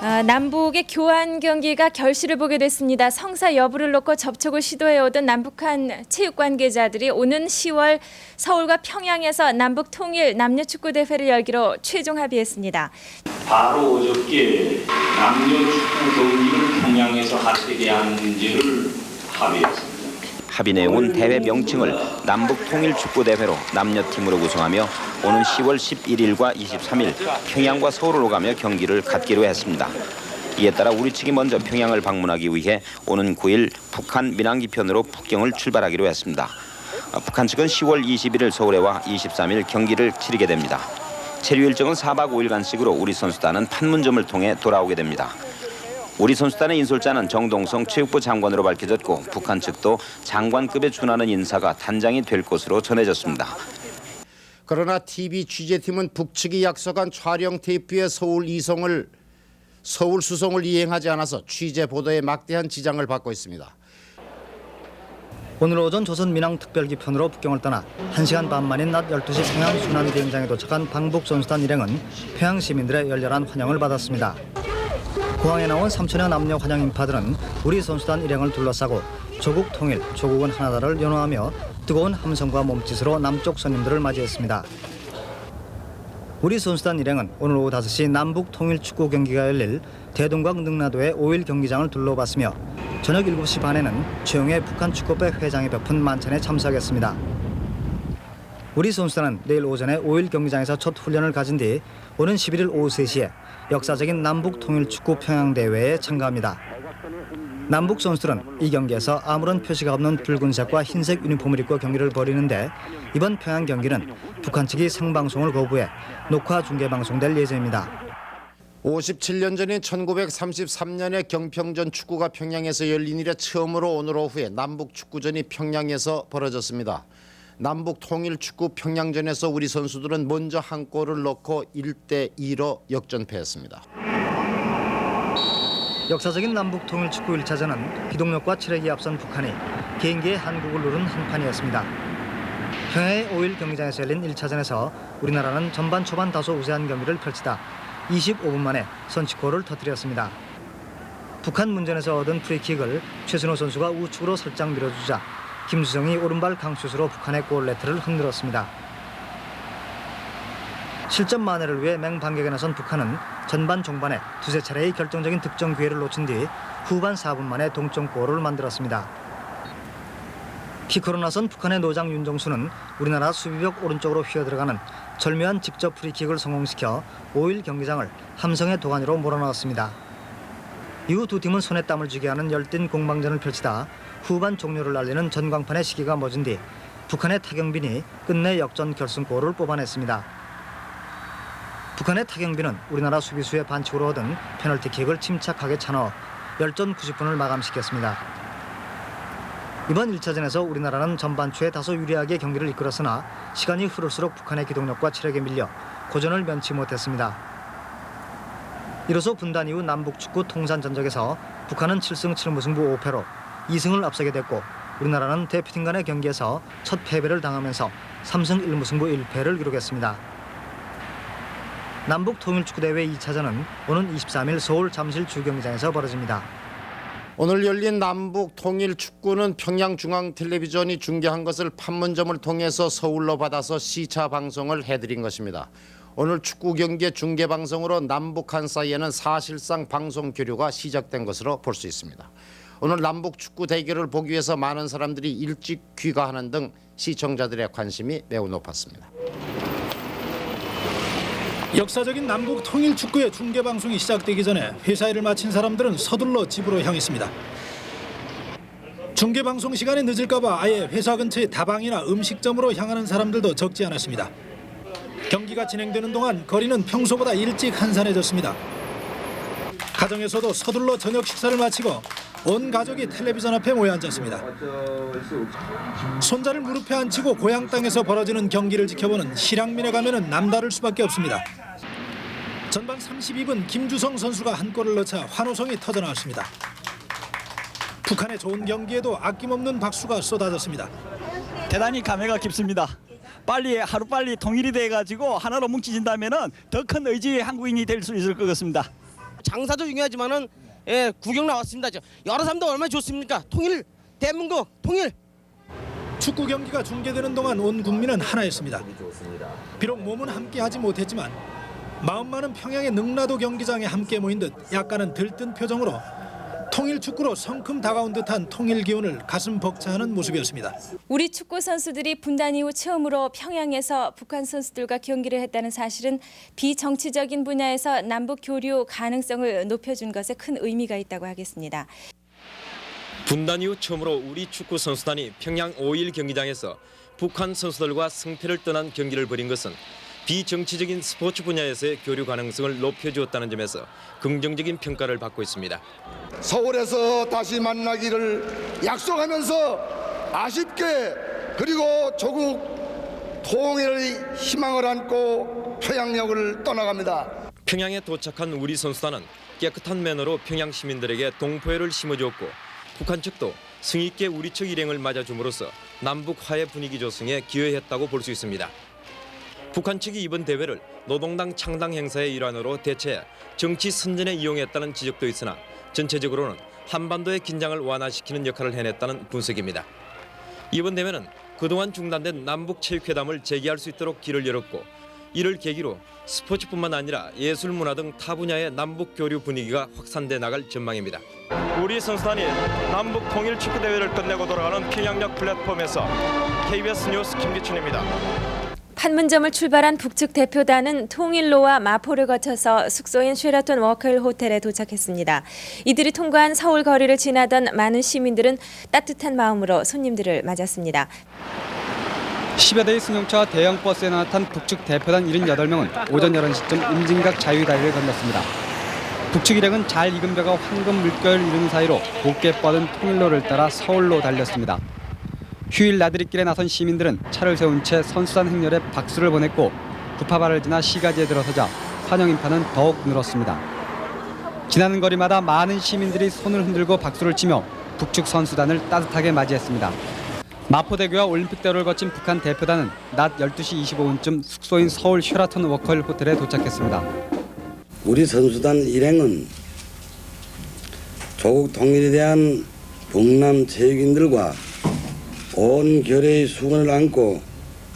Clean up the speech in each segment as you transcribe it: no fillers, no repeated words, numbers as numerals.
남북의 교환 경기가 결실을 보게 됐습니다. 성사 여부를 놓고 접촉을 시도해오던 남북한 체육 관계자들이 오는 10월 서울과 평양에서 남북 통일 남녀 축구 대회를 열기로 최종 합의했습니다. 바로 어저께 남녀 축구 경기를 평양에서 하게 한 문제를 합의했습니다. 합의 내용은 대회 명칭을 남북 통일 축구 대회로 남녀팀으로 구성하며 오는 10월 11일과 23일 평양과 서울을 오가며 경기를 갖기로 했습니다. 이에 따라 우리 측이 먼저 평양을 방문하기 위해 오는 9일 북한 민항기편으로 북경을 출발하기로 했습니다. 북한 측은 10월 21일 서울에 와 23일 경기를 치르게 됩니다. 체류 일정은 4박 5일간씩으로 우리 선수단은 판문점을 통해 돌아오게 됩니다. 우리 선수단의 인솔자는 정동성 체육부 장관으로 밝혀졌고 북한 측도 장관급에 준하는 인사가 단장이 될 것으로 전해졌습니다. 그러나 TV 취재팀은 북측이 약속한 촬영 테이프의 서울 수송을 이행하지 않아서 취재 보도에 막대한 지장을 받고 있습니다. 오늘 오전 조선 민항 특별기편으로 북경을 떠나 1시간 반 만인 낮 12시 평양 순환 비행장에 도착한 방북 선수단 일행은 평양 시민들의 열렬한 환영을 받았습니다. 공항에 나온 3천여 남녀 환영 인파들은 우리 선수단 일행을 둘러싸고 조국 통일, 조국은 하나다를 연호하며 뜨거운 함성과 몸짓으로 남쪽 손님들을 맞이했습니다. 우리 선수단 일행은 오늘 오후 5시 남북 통일 축구 경기가 열릴 대동강 능라도의 5일 경기장을 둘러봤으며 저녁 7시 반에는 최용해 북한 축구협회 회장이 베푼 만찬에 참석했습니다. 우리 선수단은 내일 오전에 5일 경기장에서 첫 훈련을 가진 뒤 오는 11일 오후 3시에 역사적인 남북 통일 축구 평양 대회에 참가합니다. 남북 선수들은 이 경기에서 아무런 표시가 없는 붉은색과 흰색 유니폼을 입고 경기를 벌이는데 이번 평양 경기는 북한 측이 생방송을 거부해 녹화 중계 방송될 예정입니다. 57년 전인 1933년에 경평전 축구가 평양에서 열린 이래 처음으로 오늘 오후에 남북 축구전이 평양에서 벌어졌습니다. 남북 통일 축구 평양전에서 우리 선수들은 먼저 한 골을 넣고 1대2로 역전패했습니다. 역사적인 남북 통일 축구 1차전은 기동력과 체력이 앞선 북한이 개인기의 한국을 누른 한판이었습니다. 평양의 5일 경기장에서 열린 1차전에서 우리나라는 전반 초반 다소 우세한 경기를 펼치다 25분 만에 선취골을 터뜨렸습니다. 북한 문전에서 얻은 프리킥을 최순호 선수가 우측으로 살짝 밀어주자 김수성이 오른발 강슛으로 북한의 골네트를 흔들었습니다. 실점 만회를 위해 맹반격에 나선 북한은 전반 종반에 두세 차례의 결정적인 득점 기회를 놓친 뒤 후반 4분 만에 동점골을 만들었습니다. 키커로 나선 북한의 노장 윤정수는 우리나라 수비벽 오른쪽으로 휘어들어가는 절묘한 직접 프리킥을 성공시켜 5일 경기장을 함성의 도가니로 몰아넣었습니다. 이후 두 팀은 손에 땀을 쥐게 하는 열띤 공방전을 펼치다 후반 종료를 알리는 전광판의 시기가 멎은 뒤 북한의 타경빈이 끝내 역전 결승골을 뽑아냈습니다. 북한의 타경빈은 우리나라 수비수의 반칙으로 얻은 페널티킥을 침착하게 차넣어 열전 90분을 마감시켰습니다. 이번 1차전에서 우리나라는 전반 초에 다소 유리하게 경기를 이끌었으나 시간이 흐를수록 북한의 기동력과 체력에 밀려 고전을 면치 못했습니다. 이로써 분단 이후 남북축구 통산전적에서 북한은 7승 7무승부 5패로 2승을 앞서게 됐고 우리나라는 대표팀 간의 경기에서 첫 패배를 당하면서 3승 1무승부 1패를 기록했습니다. 남북 통일축구대회 2차전은 오는 23일 서울 잠실 주경기장에서 벌어집니다. 오늘 열린 남북 통일 축구는 평양중앙텔레비전이 중계한 것을 판문점을 통해서 서울로 받아서 시차 방송을 해드린 것입니다. 오늘 축구 경기의 중계 방송으로 남북한 사이에는 사실상 방송 교류가 시작된 것으로 볼 수 있습니다. 오늘 남북 축구 대결을 보기 위해서 많은 사람들이 일찍 귀가하는 등 시청자들의 관심이 매우 높았습니다. 역사적인 남북 통일 축구의 중계 방송이 시작되기 전에 회사 일을 마친 사람들은 서둘러 집으로 향했습니다. 중계 방송 시간이 늦을까 봐 아예 회사 근처의 다방이나 음식점으로 향하는 사람들도 적지 않았습니다. 경기가 진행되는 동안 거리는 평소보다 일찍 한산해졌습니다. 가정에서도 서둘러 저녁 식사를 마치고 온 가족이 텔레비전 앞에 모여 앉았습니다. 손자를 무릎에 앉히고 고향 땅에서 벌어지는 경기를 지켜보는 실향민의 가면은 남다를 수밖에 없습니다. 전반 32분 김주성 선수가 한 골을 넣자 환호성이 터져나왔습니다. 북한의 좋은 경기에도 아낌없는 박수가 쏟아졌습니다. 대단히 감회가 깊습니다. 하루빨리 통일이 돼가지고 하나로 뭉쳐진다면은 더 큰 의지의 한국인이 될 수 있을 것 같습니다. 장사도 중요하지만은 구경 나왔습니다. 여러 사람들 얼마나 좋습니까? 통일, 대한민국 통일. 축구 경기가 중계되는 동안 온 국민은 하나였습니다. 비록 몸은 함께하지 못했지만 마음만은 평양의 능라도 경기장에 함께 모인 듯 약간은 들뜬 표정으로 통일 축구로 성큼 다가온 듯한 통일 기운을 가슴 벅차하는 모습이었습니다. 우리 축구 선수들이 분단 이후 처음으로 평양에서 북한 선수들과 경기를 했다는 사실은 비정치적인 분야에서 남북 교류 가능성을 높여준 것에 큰 의미가 있다고 하겠습니다. 분단 이후 처음으로 우리 축구 선수단이 평양 5.1 경기장에서 북한 선수들과 승패를 떠난 경기를 벌인 것은 비정치적인 스포츠 분야에서의 교류 가능성을 높여주었다는 점에서 긍정적인 평가를 받고 있습니다. 서울에서 다시 만나기를 약속하면서 아쉽게 그리고 조국 통일의 희망을 안고 평양역을 떠나갑니다. 평양에 도착한 우리 선수단은 깨끗한 매너로 평양 시민들에게 동포애를 심어주었고 북한 측도 성의 있게 우리 측 일행을 맞아줌으로써 남북 화해 분위기 조성에 기여했다고 볼 수 있습니다. 북한 측이 이번 대회를 노동당 창당 행사의 일환으로 대체해 정치 선전에 이용했다는 지적도 있으나 전체적으로는 한반도의 긴장을 완화시키는 역할을 해냈다는 분석입니다. 이번 대회는 그동안 중단된 남북체육회담을 재개할 수 있도록 길을 열었고 이를 계기로 스포츠뿐만 아니라 예술, 문화 등 타 분야의 남북 교류 분위기가 확산돼 나갈 전망입니다. 우리 선수단이 남북 통일 축구 대회를 끝내고 돌아가는 평양역 플랫폼에서 KBS 뉴스 김기춘입니다. 판문점을 출발한 북측 대표단은 통일로와 마포를 거쳐서 숙소인 쉐라톤 워커힐 호텔에 도착했습니다. 이들이 통과한 서울 거리를 지나던 많은 시민들은 따뜻한 마음으로 손님들을 맞았습니다. 10여 대의 승용차와 대형 버스에 나타난 북측 대표단 78명은 오전 11시쯤 임진각 자유다리를 건넜습니다. 북측 일행은 잘 익은 벼가 황금 물결을 이루는 사이로 곱게 뻗은 통일로를 따라 서울로 달렸습니다. 휴일 나들이길에 나선 시민들은 차를 세운 채 선수단 행렬에 박수를 보냈고 부파발을 지나 시가지에 들어서자 환영 인파는 더욱 늘었습니다. 지나는 거리마다 많은 시민들이 손을 흔들고 박수를 치며 북측 선수단을 따뜻하게 맞이했습니다. 마포대교와 올림픽대로를 거친 북한 대표단은 낮 12시 25분쯤 숙소인 서울 쉐라톤 워커힐 호텔에 도착했습니다. 우리 선수단 일행은 조국 통일에 대한 북남 체육인들과 온 결의의 수건을 안고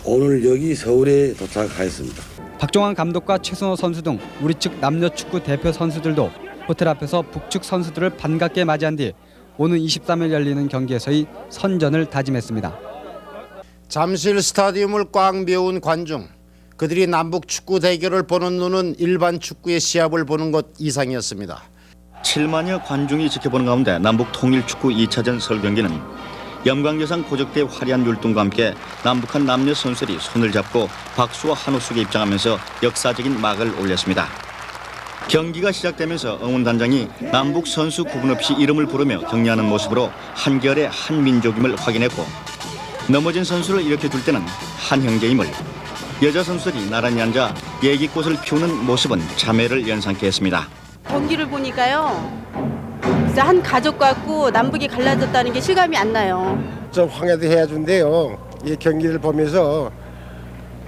오늘 여기 서울에 도착하였습니다. 박종환 감독과 최순호 선수 등 우리 측 남녀 축구 대표 선수들도 호텔 앞에서 북측 선수들을 반갑게 맞이한 뒤 오는 23일 열리는 경기에서의 선전을 다짐했습니다. 잠실 스타디움을 꽉 메운 관중. 그들이 남북 축구 대결을 보는 눈은 일반 축구의 시합을 보는 것 이상이었습니다. 7만여 관중이 지켜보는 가운데 남북 통일 축구 2차전 서울 경기는 염광여상 고적대 화려한 율동과 함께 남북한 남녀 선수들이 손을 잡고 박수와 한호 속에 입장하면서 역사적인 막을 올렸습니다. 경기가 시작되면서 응원단장이 남북 선수 구분 없이 이름을 부르며 격려하는 모습으로 한결의 한민족임을 확인했고 넘어진 선수를 일으켜줄 때는 한 형제임을, 여자 선수들이 나란히 앉아 얘기꽃을 피우는 모습은 자매를 연상케 했습니다. 경기를 보니까요, 진짜 한 가족 같고 남북이 갈라졌다는 게 실감이 안 나요. 좀 황해도 해야준대요. 이 경기를 보면서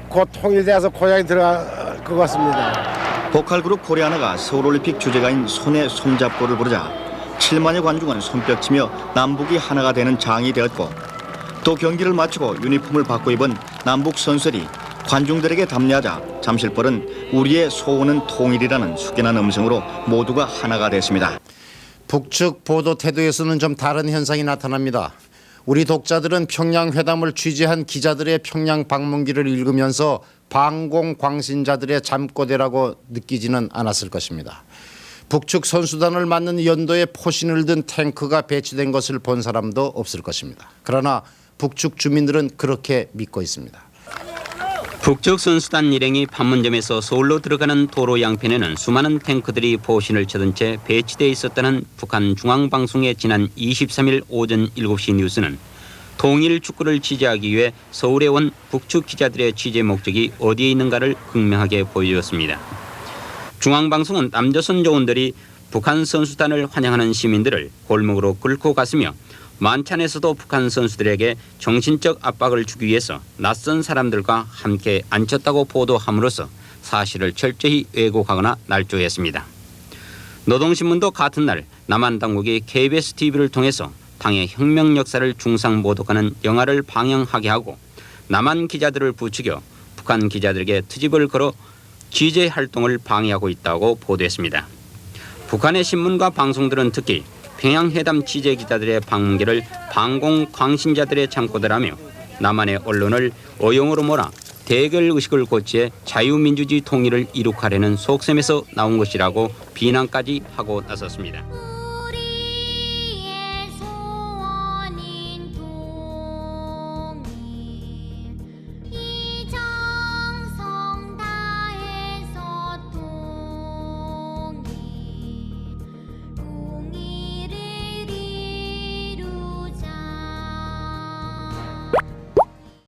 곧 통일돼서 고향에 들어갈 것 같습니다. 보컬그룹 코리아나가 서울올림픽 주제가인 손에 손잡고를 부르자 7만여 관중은 손뼉치며 남북이 하나가 되는 장이 되었고 또 경기를 마치고 유니폼을 바꿔 입은 남북 선수들이 관중들에게 답례하자 잠실벌은 우리의 소원은 통일이라는 숙연한 음성으로 모두가 하나가 됐습니다. 북측 보도 태도에서는 좀 다른 현상이 나타납니다. 우리 독자들은 평양 회담을 취재한 기자들의 평양 방문기를 읽으면서 방공 광신자들의 잠꼬대라고 느끼지는 않았을 것입니다. 북측 선수단을 맞는 연도에 포신을 든 탱크가 배치된 것을 본 사람도 없을 것입니다. 그러나 북측 주민들은 그렇게 믿고 있습니다. 북측 선수단 일행이 판문점에서 서울로 들어가는 도로 양편에는 수많은 탱크들이 포신을 쳐든 채 배치되어 있었다는 북한 중앙방송의 지난 23일 오전 7시 뉴스는 통일 축구를 취재하기 위해 서울에 온 북측 기자들의 취재 목적이 어디에 있는가를 극명하게 보여주었습니다. 중앙방송은 남조선 조원들이 북한 선수단을 환영하는 시민들을 골목으로 끌고 갔으며 만찬에서도 북한 선수들에게 정신적 압박을 주기 위해서 낯선 사람들과 함께 앉혔다고 보도함으로써 사실을 철저히 왜곡하거나 날조했습니다. 노동신문도 같은 날 남한 당국이 KBS TV를 통해서 당의 혁명 역사를 중상 모독하는 영화를 방영하게 하고 남한 기자들을 부추겨 북한 기자들에게 트집을 걸어 취재 활동을 방해하고 있다고 보도했습니다. 북한의 신문과 방송들은 특히 평양회담 취재 기자들의 방문기를 방공 광신자들의 창고들하며 남한의 언론을 어용으로 몰아 대결 의식을 고치해 자유민주주의 통일을 이룩하려는 속셈에서 나온 것이라고 비난까지 하고 나섰습니다.